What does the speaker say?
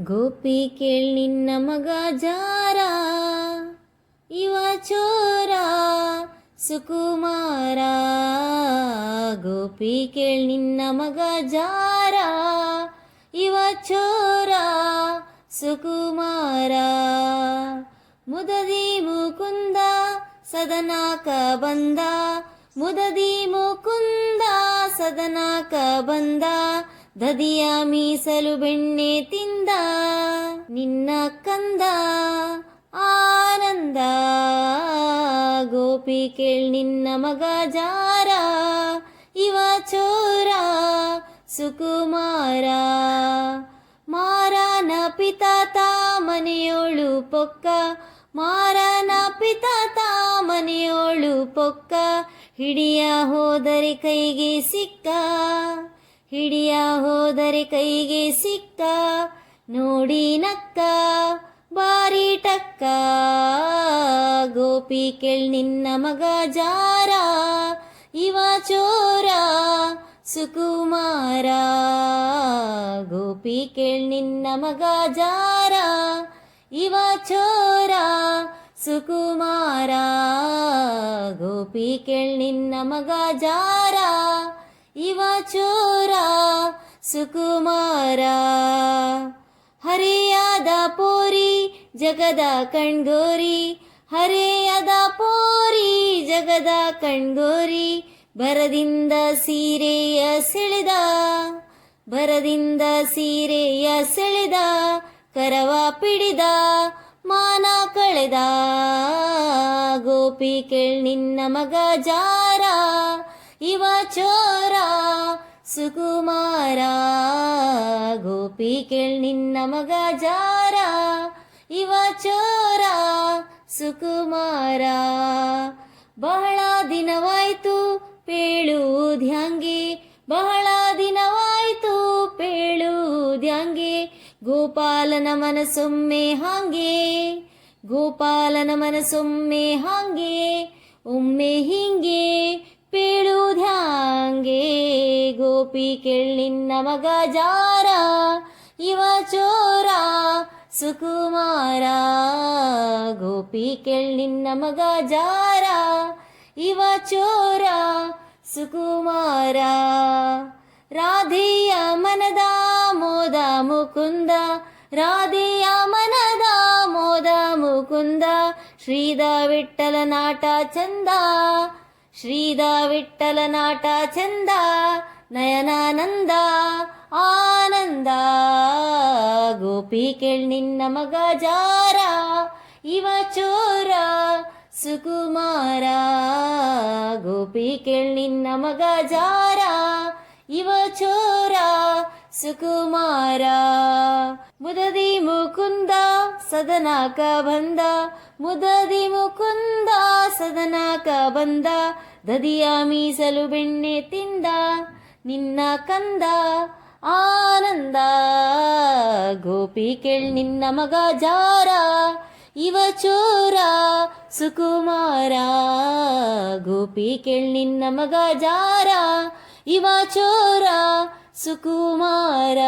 ಗೋಪಿ ಕೇಳ್ ನಿನ್ನ ಮಗ ಜಾರ, ಇವ ಚೋರ ಸುಕುಮಾರ. ಗೋಪಿ ಕೇಳ್ ನಿನ್ನ ಮಗ ಜಾರ, ಇವ ಚೋರ ಸುಕುಮಾರ. ಮುದದಿ ಮುಕುಂದ ಸದನಾಕ ಬಂದ, ಮುದದಿ ಮುಕುಂದ ಸದನಾಕ ಬಂದ. ದದಿಯ ಮೀಸಲು ಬೆಣ್ಣೆ ತಿಂದ, ನಿನ್ನ ಕಂದ ಆನಂದ. ಗೋಪಿ ಕೇಳ್ ನಿನ್ನ ಮಗ ಜಾರ, ಇವ ಚೋರ ಸುಕುಮಾರ. ಮಾರನ ಪಿತಾತ ಮನೆಯೋಳು ಪೊಕ್ಕ, ಮಾರನ ಪಿತಾತ ಮನೆಯೋಳು ಪೊಕ್ಕ. ಹಿಡಿಯ ಹೋದರೆ ಕೈಗೆ ಸಿಕ್ಕ, ಹಿಡಿಯ ಹೋದರೆ ಕೈಗೆ ಸಿಕ್ಕ. ನೋಡಿ ನಕ್ಕ ಬಾರಿ ಟಕ್ಕ. ಗೋಪಿ ಕೇಳ್ ನಿನ್ನ ಮಗ ಜಾರ, ಇವ ಚೋರ ಸುಕುಮಾರ. ಗೋಪಿ ಕೇಳ್ ನಿನ್ನ ಮಗ ಜಾರ, ಇವ ಚೋರ ಸುಕುಮಾರ. ಗೋಪಿ ಕೇಳ್ ನಿನ್ನ ಮಗ ಜಾರ, ಇವ ಚೋರ ಸುಕುಮಾರ. ಹರೆಯದ ಪೋರಿ ಜಗದ ಕಣ್ಗೋರಿ, ಹರೆಯದ ಪೋರಿ ಜಗದ ಕಣ್ಗೋರಿ. ಬರದಿಂದ ಸೀರೆಯ ಸೆಳೆದ, ಬರದಿಂದ ಸೀರೆಯ ಸೆಳೆದ. ಕರವ ಪಿಡಿದ ಮಾನ ಕಳೆದ. ಗೋಪಿ ಕೇಳ್ ನಿನ್ನ ಮಗ ಜಾರ, ಇವ ಚೋರ ಸುಕುಮಾರ. ಗೋಪಿ ಕೇಳ್ ನಿನ್ನ ಮಗ ಜಾರ, ಇವ ಚೋರ ಸುಕುಮಾರ. ಬಹಳ ದಿನವಾಯ್ತು ಪೇಳುವುದ್ಯಾಂಗೆ, ಬಹಳ ದಿನವಾಯ್ತು ಪೇಳುವುದ್ಯಾಂಗೆ. ಗೋಪಾಲನ ಮನಸೊಮ್ಮೆ ಹಾಂಗೆ, ಗೋಪಾಲನ ಮನಸೊಮ್ಮೆ ಹಾಂಗೆ. ಒಮ್ಮೆ ಹಿಂಗೆ ಪೇಳುವುದ್ಯಾಂಗೆ. ಗೋಪಿ ಕೇಳ್ ನಿನ್ನ ಮಗ ಜಾರ, ಇವ ಚೋರ ಸುಕುಮಾರ. ಗೋಪಿ ಕೇಳ್ ನಿನ್ನ ಮಗ ಜಾರ, ಇವ ಚೋರ ಸುಕುಮಾರ. ರಾಧೆಯ ಮನದ ಮೋದ ಮುಕುಂದ, ರಾಧೆಯ ಮನದ ಮೋದ ಮುಕುಂದ. ಶ್ರೀದ ವಿಠ್ಠಲ ನಾಟ ಚಂದ, ಶ್ರೀದ ವಿಠ್ಠಲ ನಾಟ ಚಂದ. ನಯನಾನಂದ ಆನಂದ. ಗೋಪಿ ಕೇಳ್ ನಿನ್ನ ಮಗ ಜಾರ, ಇವ ಚೋರ ಸುಕುಮಾರ. ಗೋಪಿ ಕೇಳ್ ನಿನ್ನ ಮಗ ಜಾರ, ಇವ ಚೋರ ಸುಕುಮಾರ. ಮುದದಿ ಮುಕುಂದ ಸದನಾಕ ಬಂದ, ಮುದದಿ ಮುಕುಂದ ಸದನಾಕ ಬಂದ. ದದಿಯ ಮೀಸಲು ಬೆಣ್ಣೆ ತಿಂದ, ನಿನ್ನ ಕಂದ ಆನಂದ. ಗೋಪಿ ಕೇಳ್ ನಿನ್ನ ಮಗ ಜಾರ, ಇವ ಚೋರ ಸುಕುಮಾರ. ಗೋಪಿ ಕೇಳ್ ನಿನ್ನ ಮಗ ಜಾರ, ಇವ ಚೋರ ಸುಕುಮಾರ.